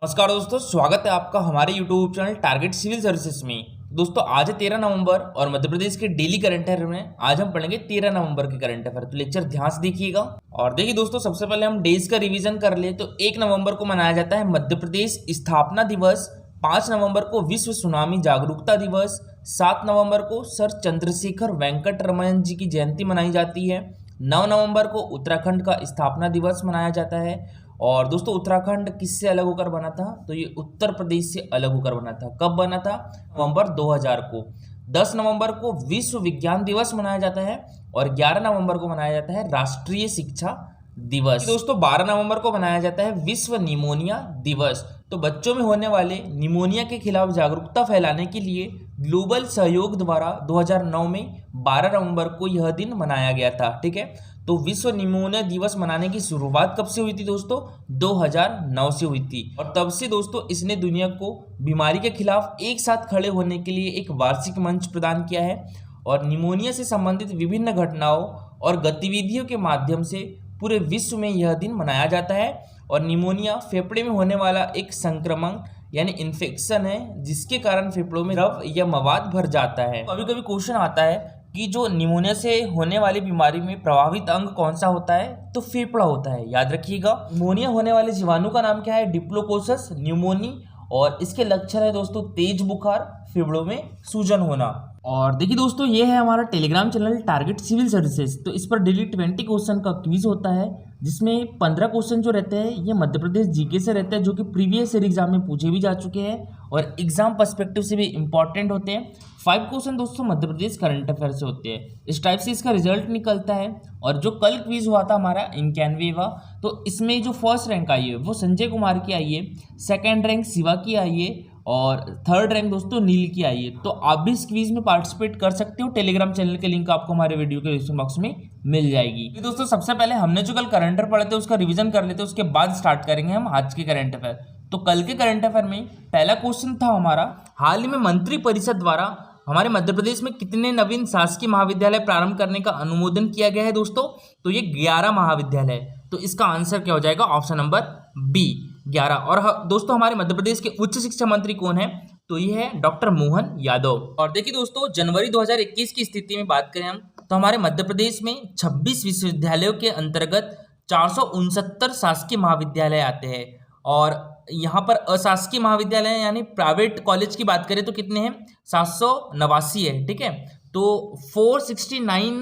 नमस्कार दोस्तों, स्वागत है आपका हमारे YouTube channel target civil services में। दोस्तों आज है 13 नवंबर और मध्य प्रदेश के डेली करंट अफेयर में आज हम पढ़ेंगे 13 नवंबर के करंट अफेयर। तो लेक्चर ध्यान से देखिएगा। और देखिए दोस्तों, सबसे पहले हम डेज का रिवीजन कर ले तो 1 नवंबर को मनाया जाता है मध्य प्रदेश स्थापना दिवस। 5 नवंबर को विश्व सुनामी जागरूकता दिवस। 7 नवंबर को सर चंद्रशेखर वेंकट रमन जी की जयंती मनाई जाती है। 9 नवंबर को उत्तराखंड का स्थापना दिवस मनाया जाता है। और दोस्तों उत्तराखंड किससे अलग होकर बना था? तो ये उत्तर प्रदेश से अलग होकर बना था। कब बना था? नवंबर 2000 को। 10 नवंबर को विश्व विज्ञान दिवस मनाया जाता है और 11 नवंबर को मनाया जाता है राष्ट्रीय शिक्षा दिवस। दोस्तों 12 नवंबर को मनाया जाता है विश्व निमोनिया दिवस। तो बच्चों में होने वाले निमोनिया के खिलाफ जागरूकता फैलाने के लिए ग्लोबल सहयोग द्वारा 2009 में 12 नवंबर को यह दिन मनाया गया था। ठीक है, तो विश्व निमोनिया दिवस मनाने की शुरुआत कब से हुई थी दोस्तों? 2009 से हुई थी। और तब से दोस्तों इसने दुनिया को बीमारी के खिलाफ एक साथ खड़े होने के लिए एक वार्षिक मंच प्रदान किया है। और निमोनिया से संबंधित विभिन्न घटनाओं और गतिविधियों के माध्यम से पूरे विश्व में यह दिन मनाया जाता है। और निमोनिया फेफड़े में होने वाला एक संक्रमण यानी इन्फेक्शन है जिसके कारण फेफड़ों में द्रव या मवाद भर जाता है। कभी कभी क्वेश्चन आता है कि जो निमोनिया से होने वाली बीमारी में प्रभावित अंग कौन सा होता है? तो फेफड़ा होता है। याद रखिएगा, निमोनिया होने वाले जीवाणु का नाम क्या है? Diplococcus pneumoniae. और इसके लक्षण है दोस्तों तेज बुखार, फेफड़ों में सूजन होना। और देखिए दोस्तों, ये है हमारा Telegram channel target civil services. तो इस पर डेली 20 क्वेश्चन का क्विज होता है जिसमें 15 क्वेश्चन जो रहते हैं ये मध्य प्रदेश जीके से रहते हैं जो कि प्रीवियस ईयर एग्जाम में पूछे भी जा चुके हैं और एग्जाम पर्सपेक्टिव से भी इंपॉर्टेंट होते हैं। 5 क्वेश्चन दोस्तों मध्य प्रदेश करंट अफेयर से होते हैं। इस टाइप से इसका रिजल्ट निकलता है। और जो कल क्विज हुआ था हमारा इनकैनवेवा, तो इसमें जो फर्स्ट रैंक आई है वो संजय कुमार की आई है, सेकेंड रैंक शिवा की आई है और थर्ड रैंक दोस्तों नील की आई है। तो आप भी इस क्विज में पार्टिसिपेट कर सकते हो। टेलीग्राम चैनल के लिंक आपको हमारे वीडियो के डिस्क्रिप्शन बॉक्स में मिल जाएगी। तो दोस्तों सबसे पहले हमने जो कल करंट अफेयर पढ़े थे उसका रिवीजन कर लेते हैं, उसके बाद स्टार्ट करेंगे हम आज के करंट अफेयर। तो कल के करंट अफेयर में पहला क्वेश्चन था हमारा, हाल ही में मंत्री परिषद द्वारा हमारे मध्य प्रदेश में कितने नवीन शासकीय महाविद्यालय प्रारंभ करने का अनुमोदन किया गया है दोस्तों? तो ये 11 महाविद्यालय। तो इसका आंसर क्या हो जाएगा? Option number B 11। और दोस्तों हमारे मध्य प्रदेश के उच्च शिक्षा मंत्री कौन है? तो ये है डॉक्टर मोहन यादव। और देखिए दोस्तों, जनवरी 2021 की स्थिति में बात करें हम तो हमारे मध्य प्रदेश में 26 विश्वविद्यालयों के अंतर्गत 469 शासकीय महाविद्यालय आते हैं। और यहाँ पर अशासकीय महाविद्यालय यानी प्राइवेट कॉलेज की बात करें तो कितने हैं? 789 है। ठीक है, तो 469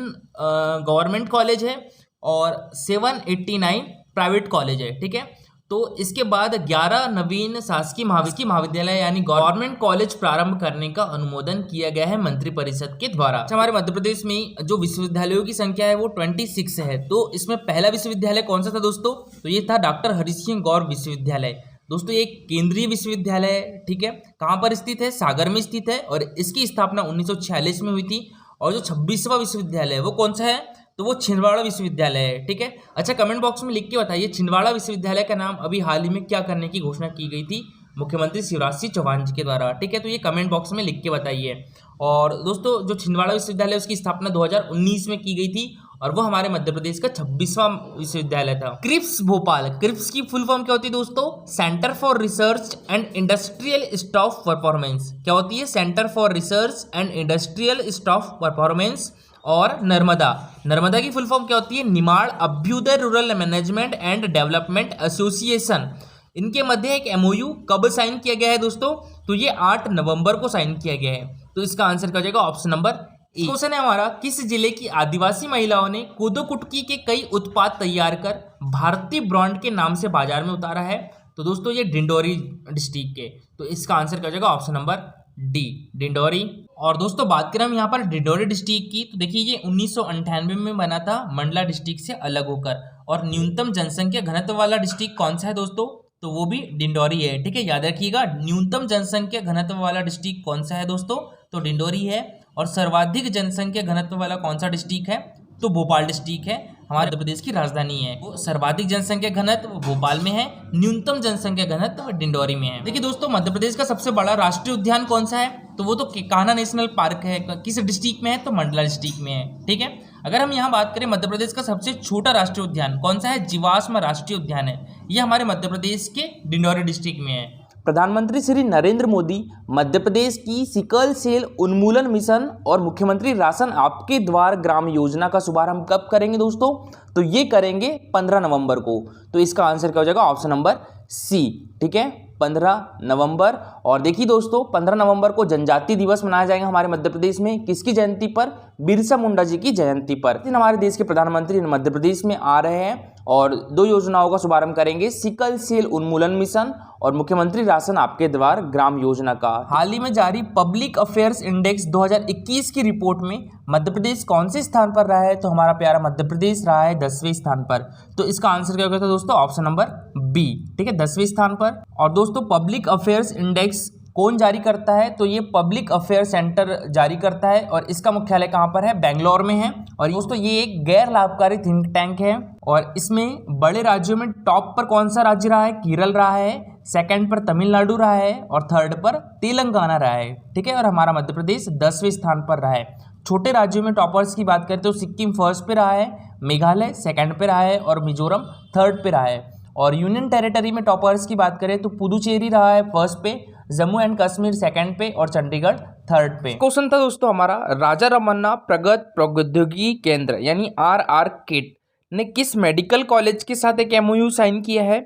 गवर्नमेंट कॉलेज है और 789 प्राइवेट कॉलेज है। ठीक है, तो इसके बाद 11 नवीन शासकीय महाविद्यालय यानी गवर्नमेंट कॉलेज प्रारंभ करने का अनुमोदन किया गया है मंत्री परिषद के द्वारा। हमारे मध्य प्रदेश में जो विश्वविद्यालयों की संख्या है वो 26 है। तो इसमें पहला विश्वविद्यालय कौन सा था दोस्तों? तो ये था डॉक्टर हरि सिंह गौर विश्वविद्यालय। दोस्तों ये केंद्रीय विश्वविद्यालय है। ठीक है, कहाँ पर स्थित है? सागर में स्थित है और इसकी स्थापना 1946 में हुई थी। और जो 26वां विश्वविद्यालय है वो कौन सा है? तो वो छिंदवाड़ा विश्वविद्यालय है। ठीक है, अच्छा कमेंट बॉक्स में लिख के बताइए छिंदवाड़ा विश्वविद्यालय का नाम अभी हाल ही में क्या करने की घोषणा की गई थी मुख्यमंत्री शिवराज सिंह चौहान जी के द्वारा। ठीक है, तो ये कमेंट बॉक्स में लिख के बताइए। और दोस्तों जो छिंदवाड़ा विश्वविद्यालय उसकी स्थापना 2019 में की गई थी और वो हमारे मध्य प्रदेश का 26वां विश्वविद्यालय था। क्रिप्स भोपाल, क्रिप्स की फुल फॉर्म क्या होती है दोस्तों? Centre for research and industrial staff performance. क्या होती है? Centre for research and industrial staff performance. और नर्मदा की फुल फॉर्म क्या होती है? Nimar Abhyuday rural management and development association. इनके मध्य एक एमओयू कब साइन किया गया है दोस्तों? तो ये 8 नवंबर को साइन किया गया है। तो इसका आंसर क्या हो जाएगा? Option number A. क्वेश्चन है हमारा, किस जिले की आदिवासी महिलाओं ने कोदो कुटकी के कई उत्पाद तैयार कर भारतीय ब्रांड के नाम से बाजार में उतारा है? तो दोस्तों ये डिंडोरी डिस्ट्रिक्ट के। तो इसका आंसर क्या हो जाएगा? Option number D Dindori. और दोस्तों बात करें हम यहाँ पर डिंडोरी डिस्ट्रिक्ट की, तो देखिए ये 1998 में बना था मंडला डिस्ट्रिक्ट से अलग होकर। और न्यूनतम जनसंख्या घनत्व वाला डिस्ट्रिक्ट कौन सा है दोस्तों? तो वो भी डिंडोरी है। ठीक है, याद रखिएगा न्यूनतम जनसंख्या घनत्व वाला डिस्ट्रिक्ट कौन सा है दोस्तों? तो डिंडोरी है। और सर्वाधिक जनसंख्या घनत्व वाला कौन सा डिस्ट्रिक्ट है? तो भोपाल डिस्ट्रिक्ट है, हमारे मध्य प्रदेश की राजधानी है। वो सर्वाधिक जनसंख्या घनत्व भोपाल में है, न्यूनतम जनसंख्या घनत्व डिंडोरी में है। देखिए दोस्तों मध्य प्रदेश का सबसे बड़ा राष्ट्रीय उद्यान कौन सा है? तो वो तो कान्हा नेशनल पार्क है। किस डिस्ट्रिक्ट में है? तो मंडला डिस्ट्रिक्ट में है। ठीक है, अगर हम यहाँ बात करें मध्य प्रदेश का सबसे छोटा राष्ट्रीय उद्यान कौन सा है, जीवाश्म राष्ट्रीय उद्यान है, ये हमारे मध्य प्रदेश के डिंडौरी डिस्ट्रिक्ट में है। प्रधानमंत्री श्री नरेंद्र मोदी मध्य प्रदेश की सिकल सेल उन्मूलन मिशन और मुख्यमंत्री राशन आपके द्वार ग्राम योजना का शुभारंभ कब करेंगे दोस्तों, तो ये करेंगे 15 नवंबर को। तो इसका आंसर क्या हो जाएगा, ऑप्शन नंबर सी, ठीक है, 15 नवंबर। और देखिए दोस्तों 15 नवंबर को जनजाति दिवस मनाया जाएगा हमारे मध्य प्रदेश में, किसकी जयंती पर, बिरसा मुंडा जी की जयंती पर। हमारे देश के प्रधानमंत्री मध्य प्रदेश में आ रहे हैं और 2 योजनाओं का शुभारंभ करेंगे, सिकल सेल उन्मूलन मिशन और मुख्यमंत्री राशन आपके द्वार ग्राम योजना का। हाल ही में जारी पब्लिक अफेयर्स इंडेक्स 2021 की रिपोर्ट में मध्य प्रदेश कौन से स्थान पर रहा है, तो हमारा प्यारा मध्य प्रदेश रहा है 10वें स्थान पर। तो इसका आंसर क्या होगा दोस्तों, ऑप्शन नंबर बी, ठीक है, 10वें स्थान पर। और दोस्तों पब्लिक अफेयर्स इंडेक्स कौन जारी करता है, तो ये पब्लिक अफेयर सेंटर जारी करता है और इसका मुख्यालय कहाँ पर है, बेंगलोर में है। और दोस्तों ये एक गैर लाभकारी थिंक टैंक है और इसमें बड़े राज्यों में टॉप पर कौन सा राज्य रहा है, केरल रहा है, सेकंड पर तमिलनाडु रहा है और थर्ड पर तेलंगाना रहा है, ठीक है। और हमारा मध्य प्रदेश 10वें स्थान पर रहा है। छोटे राज्यों में टॉपर्स की बात करें तो सिक्किम फर्स्ट पे रहा है, मेघालय सेकंड पे रहा है और मिजोरम थर्ड पे रहा है। और यूनियन टेरिटरी में टॉपर्स की बात करें तो पुदुचेरी रहा है फर्स्ट पे, जम्मू एंड कश्मीर सेकंड पे और चंडीगढ़ थर्ड पे। क्वेश्चन था दोस्तों हमारा, राजा रमन्ना प्रगत प्रौद्योगिकी केंद्र यानी RR-KIT ने किस मेडिकल कॉलेज के साथ एक MOU साइन किया है,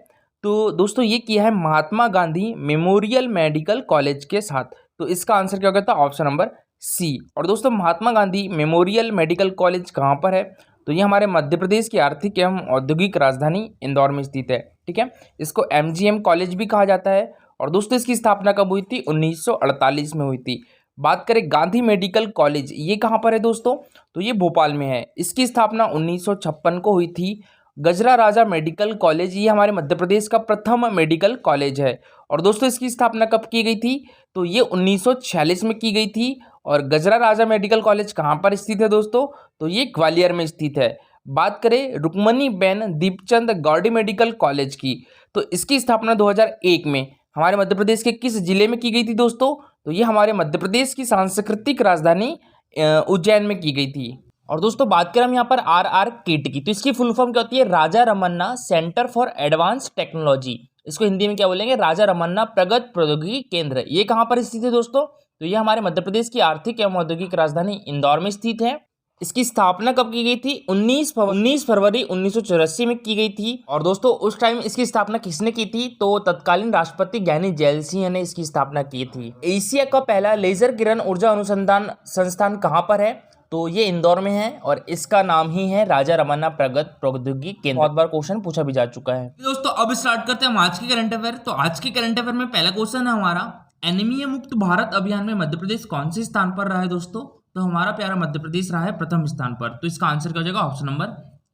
तो दोस्तों ये किया है महात्मा गांधी मेमोरियल मेडिकल कॉलेज के साथ। तो इसका आंसर क्या होगा था, ऑप्शन नंबर सी। और दोस्तों Mahatma Gandhi memorial medical college कहाँ पर है, तो ये हमारे मध्य प्रदेश की आर्थिक एवं औद्योगिक राजधानी इंदौर में स्थित है, ठीक है। इसको MGM कॉलेज भी कहा जाता है। और दोस्तों इसकी स्थापना कब हुई थी, 1948 में हुई थी। बात करें गांधी मेडिकल कॉलेज, ये कहाँ पर है दोस्तों, तो ये भोपाल में है। इसकी स्थापना 1956 को हुई थी। गजरा राजा मेडिकल कॉलेज, ये हमारे मध्य प्रदेश का प्रथम मेडिकल कॉलेज है। और दोस्तों इसकी स्थापना कब की गई थी, तो ये 1946 में की गई थी। और गजरा राजा मेडिकल कॉलेज कहाँ पर स्थित है दोस्तों, तो ये ग्वालियर में स्थित है। बात करें रुक्मणी बेन दीपचंद गौड़ी मेडिकल कॉलेज की, तो इसकी स्थापना 2001 में हमारे मध्य प्रदेश के किस जिले में की गई थी दोस्तों, तो ये हमारे मध्य प्रदेश की सांस्कृतिक राजधानी उज्जैन में की गई थी। और दोस्तों बात करें हम यहाँ पर RR-KIT की, तो इसकी फुल फॉर्म क्या होती है, Raja Ramanna centre for advance technology. इसको हिंदी में क्या बोलेंगे, राजा रमन्ना प्रगत प्रौद्योगिकी केंद्र। ये कहाँ पर स्थित है दोस्तों, तो ये हमारे मध्य प्रदेश की आर्थिक एवं औद्योगिक राजधानी इंदौर में स्थित है। इसकी स्थापना कब की गई थी, 19 फरवरी 1984 में की गई थी। और दोस्तों उस टाइम इसकी स्थापना किसने की थी, तो तत्कालीन राष्ट्रपति ज्ञानी जैल सिंह ने इसकी स्थापना की थी। एशिया का पहला लेजर किरण ऊर्जा अनुसंधान संस्थान कहाँ पर है, तो ये इंदौर में है और इसका नाम ही है राजा रमन्ना प्रगत प्रौद्योगिकी केंद्र। बहुत बार क्वेश्चन पूछा भी जा चुका है। दोस्तों अब स्टार्ट करते हैं हम आज के करंट अफेयर। तो आज के करंट अफेयर में पहला क्वेश्चन है हमारा, एनीमिया मुक्त भारत अभियान में मध्य प्रदेश कौन से स्थान पर रहा है दोस्तों, तो हमारा प्यारा मध्य प्रदेश रहा है प्रथम स्थान पर। तो इसका आंसर क्या हो जाएगा, ऑप्शन नंबर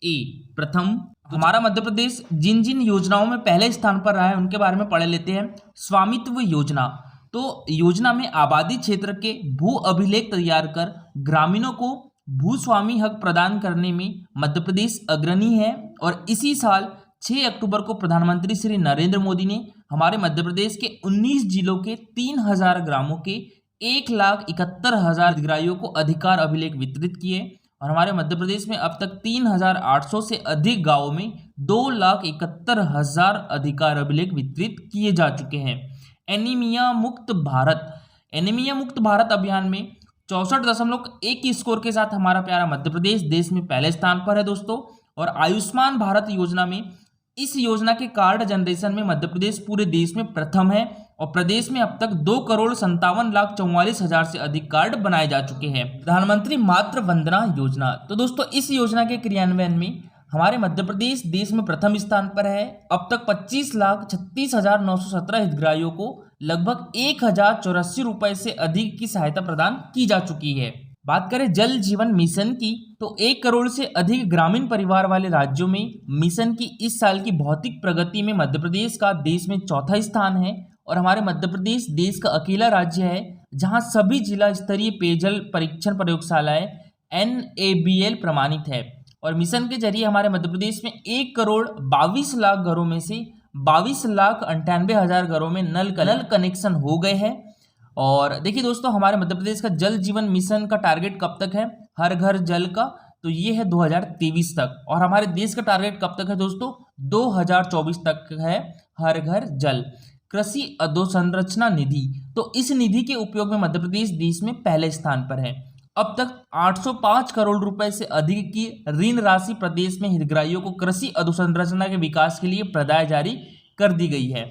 ए, प्रथम। हमारा मध्य प्रदेश जिन जिन योजनाओं में पहले स्थान पर रहा है उनके बारे में पढ़ लेते हैं। स्वामित्व योजना, तो योजना में आबादी क्षेत्र के भू अभिलेख तैयार कर ग्रामीणों को भूस्वामी हक प्रदान करने में मध्य प्रदेश अग्रणी है। और इसी साल 6 अक्टूबर को प्रधानमंत्री श्री नरेंद्र मोदी ने हमारे मध्य प्रदेश के 19 जिलों के 3000 ग्रामों के 1,71,000 हितग्राहियों को अधिकार अभिलेख वितरित किए। और हमारे मध्य प्रदेश में अब तक 3,800 से अधिक गांवों में 2,71,000 अधिकार अभिलेख वितरित किए जा चुके हैं। एनीमिया मुक्त भारत अभियान में 64.1 स्कोर के साथ हमारा प्यारा मध्य प्रदेश देश में पहले स्थान पर है दोस्तों। और आयुष्मान भारत योजना में, इस योजना के कार्ड जनरेशन में मध्य प्रदेश पूरे देश में प्रथम है और प्रदेश में अब तक 2,57,44,000 से अधिक कार्ड बनाए जा चुके हैं। प्रधानमंत्री मातृ वंदना योजना, तो दोस्तों इस योजना के क्रियान्वयन में हमारे मध्य प्रदेश देश में प्रथम स्थान पर है। अब तक 25,36,917 हितग्राहियों को लगभग 1,084 रुपए से अधिक की सहायता प्रदान की जा चुकी है। बात करें जल जीवन मिशन की, तो 1 करोड़ से अधिक ग्रामीण परिवार वाले राज्यों में मिशन की इस साल की भौतिक प्रगति में मध्य प्रदेश का देश में चौथा स्थान है। और हमारे मध्य प्रदेश देश का अकेला राज्य है जहां सभी जिला स्तरीय पेयजल परीक्षण प्रयोगशालाएं NABL प्रमाणित है। और मिशन के जरिए हमारे मध्य प्रदेश में 1 करोड़ 22 लाख घरों में से 22,98,000 घरों में नल कनेक्शन हो गए हैं। और देखिए दोस्तों हमारे मध्य प्रदेश का जल जीवन मिशन का टारगेट कब तक है, हर घर जल का तो ये है 2023 तक, और हमारे देश का टारगेट कब तक है दोस्तों? 2024 तक है हर घर जल। कृषि अधोसंरचना निधि, तो इस निधि के उपयोग में मध्य प्रदेश देश में पहले स्थान पर है। अब तक 805 करोड़ रुपए से अधिक की ऋण राशि प्रदेश में हितग्राहियों को कृषि अधोसंरचना के विकास के लिए प्रदाय जारी कर दी गई है।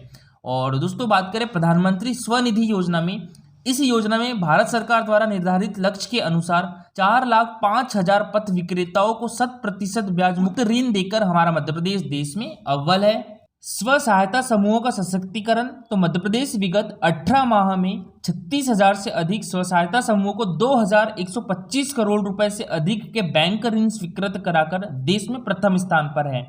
और दोस्तों बात करें प्रधानमंत्री स्वनिधि योजना में, इस योजना में भारत सरकार द्वारा निर्धारित लक्ष्य के अनुसार 4,05,000 पथ विक्रेताओं को 100% ब्याज मुक्त ऋण देकर हमारा मध्य प्रदेश देश में अव्वल है। स्व सहायता समूहों का सशक्तिकरण, तो मध्य प्रदेश विगत 18 माह में 36,000 से अधिक स्व सहायता समूहों को 2,125 करोड़ रुपए से अधिक के बैंक ऋण स्वीकृत कराकर देश में प्रथम स्थान पर है।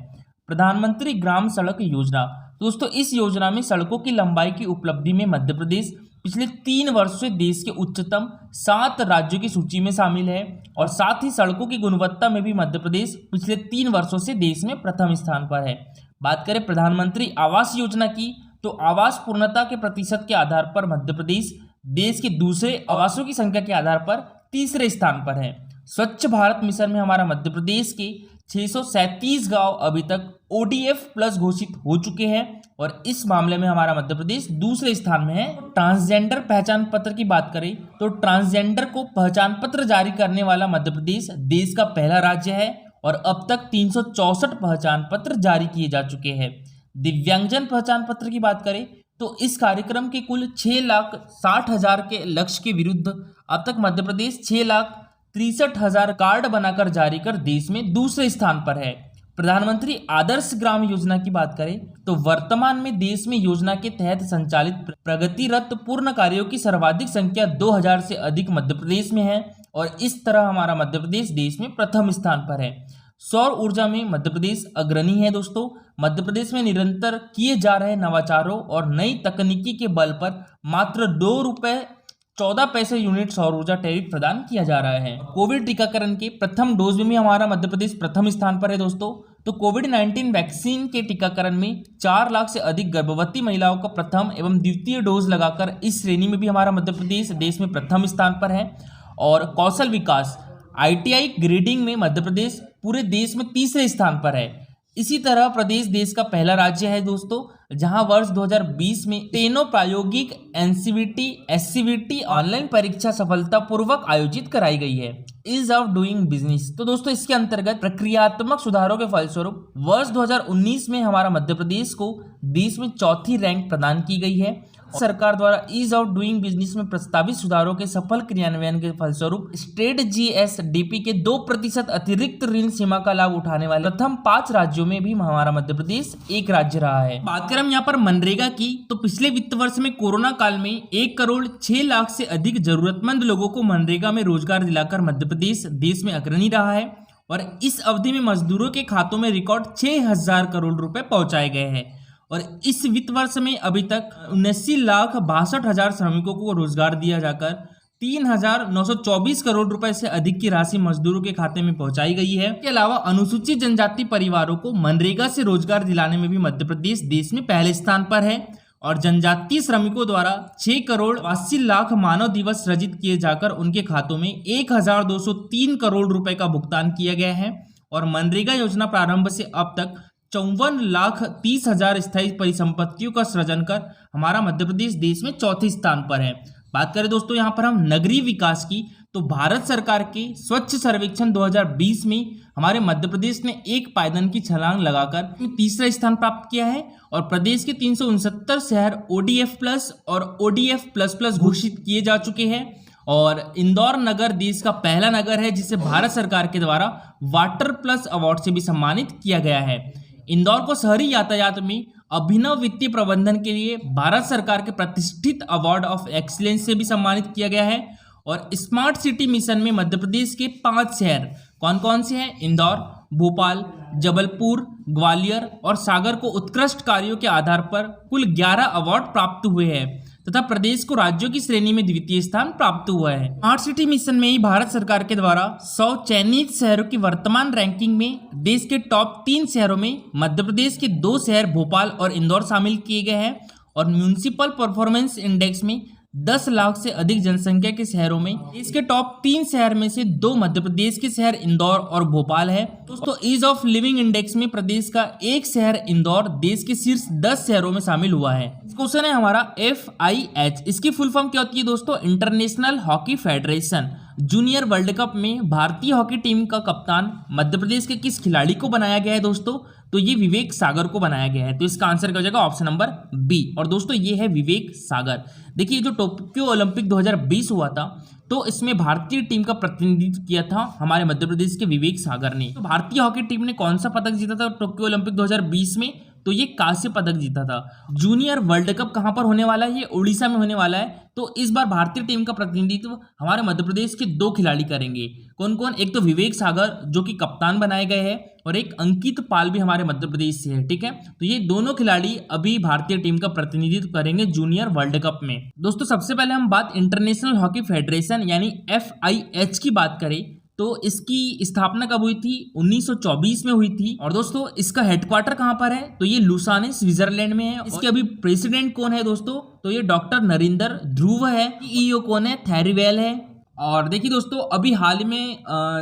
प्रधानमंत्री ग्राम सड़क योजना, दोस्तों इस योजना में सड़कों की लंबाई की उपलब्धि में मध्य प्रदेश पिछले 3 वर्षों से देश के उच्चतम 7 राज्यों की सूची में शामिल है, और साथ ही सड़कों की गुणवत्ता में भी मध्य प्रदेश पिछले 3 वर्षों से देश में प्रथम स्थान पर है। बात करें प्रधानमंत्री आवास योजना की, तो आवास पूर्णता के प्रतिशत के आधार पर मध्य प्रदेश देश के दूसरे आवासों की संख्या के आधार पर तीसरे स्थान पर है। स्वच्छ भारत मिशन में हमारा मध्य प्रदेश के 637 गांव अभी तक ODF प्लस घोषित हो चुके हैं, और इस मामले में हमारा मध्य प्रदेश दूसरे स्थान में है। ट्रांसजेंडर पहचान पत्र की बात करें तो ट्रांसजेंडर को पहचान पत्र जारी करने वाला मध्य प्रदेश देश का पहला राज्य है, और अब तक 364 पहचान पत्र जारी किए जा चुके हैं। दिव्यांगजन पहचान पत्र की बात करें तो इस कार्यक्रम के कुल 6,60,000 के लक्ष्य के विरुद्ध अब तक मध्य प्रदेश 6,63,000 कार्ड बनाकर जारी कर देश में दूसरे स्थान पर है। प्रधानमंत्री आदर्श ग्राम योजना की बात करें तो वर्तमान में देश में योजना के तहत संचालित प्रगतिरत पूर्ण कार्यों की सर्वाधिक संख्या 2,000 से अधिक मध्य प्रदेश में है, और इस तरह हमारा मध्य प्रदेश देश में प्रथम स्थान पर है। सौर ऊर्जा में मध्य प्रदेश अग्रणी है दोस्तों। मध्य प्रदेश में निरंतर किए जा रहे नवाचारों और नई तकनीकी के बल पर मात्र ₹2.14 यूनिट सौर ऊर्जा टैरिफ प्रदान किया जा रहा है। कोविड टीकाकरण के प्रथम डोज में भी हमारा मध्य प्रदेश प्रथम स्थान पर है दोस्तों। तो कोविड-19 वैक्सीन के टीकाकरण में 4 लाख से अधिक गर्भवती महिलाओं का प्रथम एवं द्वितीय डोज लगाकर इस श्रेणी में भी हमारा मध्य प्रदेश देश में प्रथम स्थान पर है। और कौशल विकास ITI ग्रेडिंग में मध्य प्रदेश पूरे देश में तीसरे स्थान पर है। इसी तरह प्रदेश देश का पहला राज्य है दोस्तों जहां वर्ष 2020 में 3 प्रायोगिक NCVT SCVT ऑनलाइन परीक्षा सफलतापूर्वक आयोजित कराई गई है। ईज ऑफ डूइंग बिजनेस, तो दोस्तों इसके अंतर्गत प्रक्रियात्मक सुधारों के फलस्वरूप वर्ष 2019 में हमारा मध्य प्रदेश को देश में 4थी रैंक प्रदान की गई है। सरकार द्वारा ईज ऑफ डूइंग बिजनेस में प्रस्तावित सुधारों के सफल क्रियान्वयन के फलस्वरूप स्टेट GSDP के 2% अतिरिक्त ऋण सीमा का लाभ उठाने वाले प्रथम 5 राज्यों में भी हमारा मध्य प्रदेश एक राज्य रहा है। बात करें हम यहाँ पर मनरेगा की, तो पिछले वित्त वर्ष में कोरोना काल में 1 करोड़ 6 लाख से अधिक जरूरतमंद लोगों को मनरेगा में रोजगार दिलाकर मध्य प्रदेश देश में अग्रणी रहा है, और इस अवधि में मजदूरों के खातों में रिकॉर्ड 6,000 करोड़ रुपए पहुंचाए गए हैं। और इस वित्त वर्ष में अभी तक 79,62,000 श्रमिकों को रोजगार दिया जाकर 3,924 करोड़ रुपए से अधिक की राशि मजदूरों के खाते में पहुंचाई गई है। इसके अलावा अनुसूचित जनजाति परिवारों को मनरेगा से रोजगार दिलाने में भी मध्य प्रदेश देश में पहले स्थान पर है, और जनजातीय श्रमिकों द्वारा 6 करोड़ 80 लाख मानव दिवस सृजित किए जाकर उनके खातों में 1,203 करोड़ रुपए का भुगतान किया गया है। और मनरेगा योजना प्रारंभ से अब तक 54,30,000 स्थायी परिसंपत्तियों का सृजन कर हमारा मध्य प्रदेश देश में 4थे स्थान पर है। बात करें दोस्तों यहाँ पर हम नगरीय विकास की, तो भारत सरकार के स्वच्छ सर्वेक्षण 2020 में हमारे मध्य प्रदेश ने 1 पायदान की छलांग लगाकर तीसरा स्थान प्राप्त किया है, और प्रदेश के 369 शहर ODF प्लस और ODF प्लस प्लस घोषित किए जा चुके हैं। और इंदौर नगर देश का पहला नगर है जिसे भारत सरकार के द्वारा वाटर प्लस अवार्ड से भी सम्मानित किया गया है। इंदौर को शहरी यातायात में अभिनव वित्तीय प्रबंधन के लिए भारत सरकार के प्रतिष्ठित अवार्ड ऑफ एक्सीलेंस से भी सम्मानित किया गया है। और स्मार्ट सिटी मिशन में मध्य प्रदेश के 5 शहर कौन कौन से हैं? इंदौर, भोपाल, जबलपुर, ग्वालियर और सागर को उत्कृष्ट कार्यों के आधार पर कुल 11 अवार्ड प्राप्त हुए हैं, तथा प्रदेश को राज्यों की श्रेणी में द्वितीय स्थान प्राप्त हुआ है। स्मार्ट सिटी मिशन में ही भारत सरकार के द्वारा 100 चयनित शहरों की वर्तमान रैंकिंग में देश के टॉप 3 शहरों में मध्य प्रदेश के 2 शहर भोपाल और इंदौर शामिल किए गए हैं। और म्यूनिसिपल परफॉर्मेंस इंडेक्स में 10 लाख से अधिक जनसंख्या के शहरों में इसके टॉप 3 शहर में से 2 मध्य प्रदेश के शहर इंदौर और भोपाल है। दोस्तों ईज ऑफ लिविंग इंडेक्स में प्रदेश का एक शहर इंदौर देश के शीर्ष 10 शहरों में शामिल हुआ है। क्वेश्चन है हमारा FIH, इसकी फुल फॉर्म क्या होती है दोस्तों? International hockey federation. Junior world cup में भारतीय हॉकी टीम का कप्तान मध्य प्रदेश के किस खिलाड़ी को बनाया गया है दोस्तों? तो ये विवेक सागर को बनाया गया है। तो इसका आंसर क्या हो जाएगा? Option number B. और दोस्तों ये है विवेक सागर। देखिए जो टोक्यो ओलंपिक 2020 हुआ था तो इसमें भारतीय टीम का प्रतिनिधित्व किया था हमारे मध्य प्रदेश के विवेक सागर ने। तो भारतीय हॉकी टीम ने कौन सा पदक जीता था टोक्यो ओलंपिक 2020 में? तो ये कांस्य पदक जीता था। जूनियर वर्ल्ड कप कहां पर होने वाला है? ये उड़ीसा में होने वाला है। तो इस बार भारतीय टीम का प्रतिनिधित्व हमारे मध्य प्रदेश के 2 खिलाड़ी करेंगे। कौन कौन? एक तो विवेक सागर जो कि कप्तान बनाए गए हैं और एक अंकित पाल भी हमारे मध्य प्रदेश से है। ठीक है, तो ये दोनों खिलाड़ी अभी भारतीय टीम का प्रतिनिधित्व करेंगे जूनियर वर्ल्ड कप में। दोस्तों सबसे पहले हम बात इंटरनेशनल हॉकी फेडरेशन यानी FIH की बात करें तो इसकी स्थापना कब हुई थी? 1924 में हुई थी। और दोस्तों इसका हेडक्वार्टर कहां पर है? तो ये लुसाने स्विट्जरलैंड में है। इसके अभी प्रेसिडेंट कौन है दोस्तों? तो ये डॉक्टर नरेंद्र ध्रुव है। CEO कौन है? थैरीवेल है। और देखिए दोस्तों अभी हाल में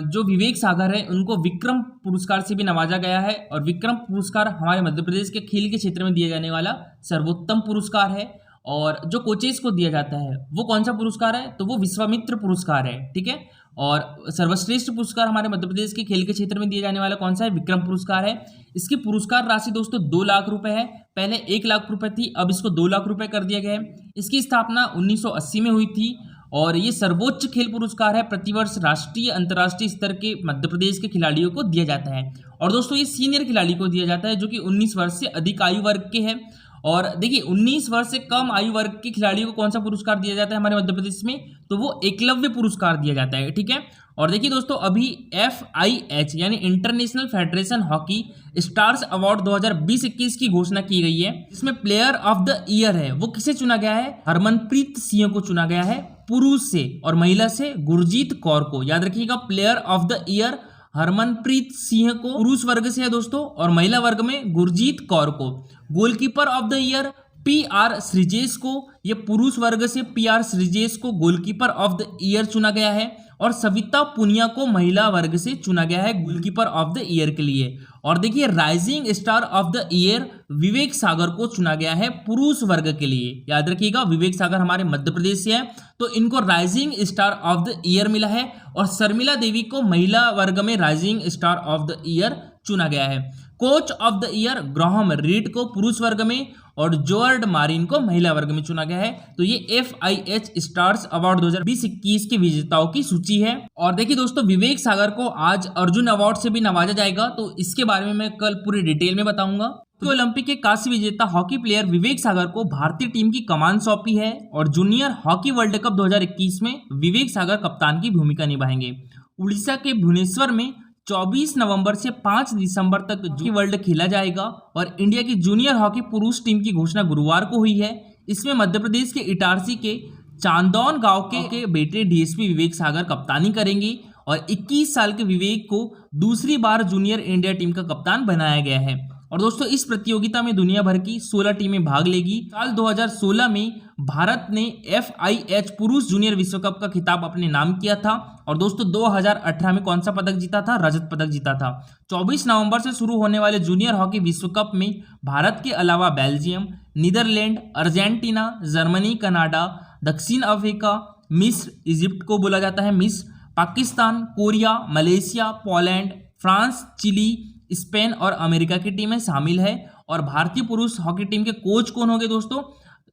जो विवेक सागर है उनको विक्रम पुरस्कार से भी नवाजा गया है। और विक्रम पुरस्कार हमारे मध्य प्रदेश के खेल के क्षेत्र में दिया जाने वाला सर्वोत्तम पुरस्कार है। और जो कोचेस को दिया जाता है वो कौन सा पुरस्कार है? तो वो विश्वामित्र पुरस्कार है। ठीक है, और सर्वश्रेष्ठ पुरस्कार हमारे मध्य प्रदेश के खेल के क्षेत्र में दिए जाने वाला कौन सा है? विक्रम पुरस्कार है। इसकी पुरस्कार राशि दोस्तों 2 लाख रुपए है। पहले 1 लाख रुपए थी, अब इसको 2 लाख रुपए कर दिया गया है। इसकी स्थापना 1980 में हुई थी। और ये सर्वोच्च खेल पुरस्कार है। प्रतिवर्ष राष्ट्रीय अंतर्राष्ट्रीय स्तर के मध्य प्रदेश के खिलाड़ियों को दिया जाता है। और दोस्तों ये सीनियर खिलाड़ी को दिया जाता है जो कि 19 वर्ष से अधिक आयु वर्ग के हैं। और देखिए 19 वर्ष से कम आयु वर्ग के खिलाड़ियों को कौन सा पुरस्कार दिया जाता है हमारे मध्य प्रदेश में? तो वो एकलव्य पुरस्कार दिया जाता है। ठीक है, और देखिए दोस्तों अभी FIH यानी international federation hockey stars award 2020-21 की घोषणा की गई है। इसमें प्लेयर ऑफ द ईयर है वो किसे चुना गया है? हरमनप्रीत सिंह को चुना गया है पुरुष से, और महिला से गुरजीत कौर को। याद रखिएगा player of the year Harmanpreet Singh को पुरुष वर्ग से है दोस्तों, और महिला वर्ग में गुरजीत कौर को। Goalkeeper of the year PR Sreejesh को, ये पुरुष वर्ग से PR श्रीजेश को गोलकीपर ऑफ द ईयर चुना गया है। और सविता पुनिया को महिला वर्ग से चुना गया है गोलकीपर ऑफ द ईयर के लिए। और देखिए rising star of the year Vivek Sagar को चुना गया है पुरुष वर्ग के लिए। याद रखिएगा विवेक सागर हमारे मध्य प्रदेश से है तो इनको rising star of the year मिला है। और शर्मिला देवी को महिला वर्ग में rising star of the year चुना गया है। Coach of the year Graham read को पुरुष वर्ग में और जॉर्ड मारिन को महिला वर्ग में चुना गया है। तो ये FIH स्टार्स अवार्ड 2020-21 के विजेताओं की सूची है। और देखिए दोस्तों विवेक सागर को आज अर्जुन अवार्ड से भी नवाजा जाएगा, तो इसके बारे में मैं कल पूरी डिटेल में बताऊंगा। तो ओलंपिक के कांस्य विजेता हॉकी प्लेयर विवेक सागर को भारतीय टीम की कमान सौंपी है। और जूनियर हॉकी वर्ल्ड कप 2021 में विवेक सागर कप्तान की भूमिका निभाएंगे। उड़ीसा के भुवनेश्वर में 24 नवंबर से 5 दिसंबर तक हॉकी वर्ल्ड खेला जाएगा। और इंडिया की जूनियर हॉकी पुरुष टीम की घोषणा गुरुवार को हुई है। इसमें मध्य प्रदेश के इटारसी के चांदौन गांव के बेटे DSP विवेक सागर कप्तानी करेंगे। और 21 साल के विवेक को दूसरी बार जूनियर इंडिया टीम का कप्तान बनाया गया है। और दोस्तों इस प्रतियोगिता में दुनिया भर की 16 टीमें भाग लेगी। साल 2016 में भारत ने FIH पुरुष जूनियर विश्व कप का खिताब अपने नाम किया था। और दोस्तों 2018 में कौन सा पदक जीता था? रजत पदक जीता था। 24 नवंबर से शुरू होने वाले जूनियर हॉकी विश्व कप में भारत के अलावा Belgium, Netherland, Argentina, Germany, Canada, दक्षिण अफ्रीका, मिस्र, इजिप्ट को बोला जाता है मिस्र, Pakistan, Korea, Malaysia, Poland, France, Chile, Spain और अमेरिका की टीमें शामिल है। और भारतीय पुरुष हॉकी टीम के कोच कौन होंगे दोस्तों?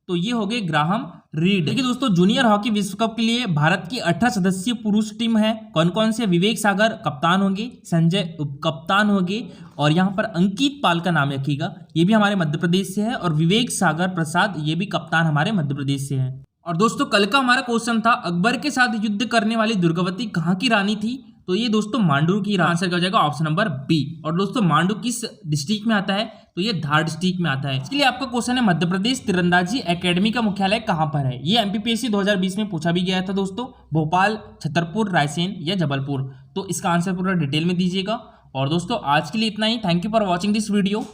तो ये हो गए ग्राहम रीड। देखिए दोस्तों जूनियर हॉकी विश्व कप के लिए भारत की 18 सदस्यीय पुरुष टीम है। कौन कौन से? विवेक सागर कप्तान होंगे, संजय उप कप्तान होंगे, और यहाँ पर अंकित पाल का नाम रखिएगा, ये भी हमारे मध्य प्रदेश से है। और विवेक सागर प्रसाद ये भी कप्तान हमारे मध्य प्रदेश से है। और दोस्तों कल का हमारा क्वेश्चन था अकबर के साथ युद्ध करने वाली दुर्गावती कहाँ की रानी थी? तो ये दोस्तों मांडू की। आंसर क्या हो जाएगा? Option number B. और दोस्तों मांडू किस डिस्ट्रिक्ट में आता है? तो ये धार डिस्ट्रिक्ट में आता है। इसके लिए आपका क्वेश्चन है मध्य प्रदेश तीरंदाजी एकेडमी का मुख्यालय कहाँ पर है? ये MPPSC 2020 में पूछा भी गया था दोस्तों। भोपाल, छतरपुर, रायसेन या जबलपुर? तो इसका आंसर पूरा डिटेल में दीजिएगा। और दोस्तों आज के लिए इतना ही। Thank you for watching this video.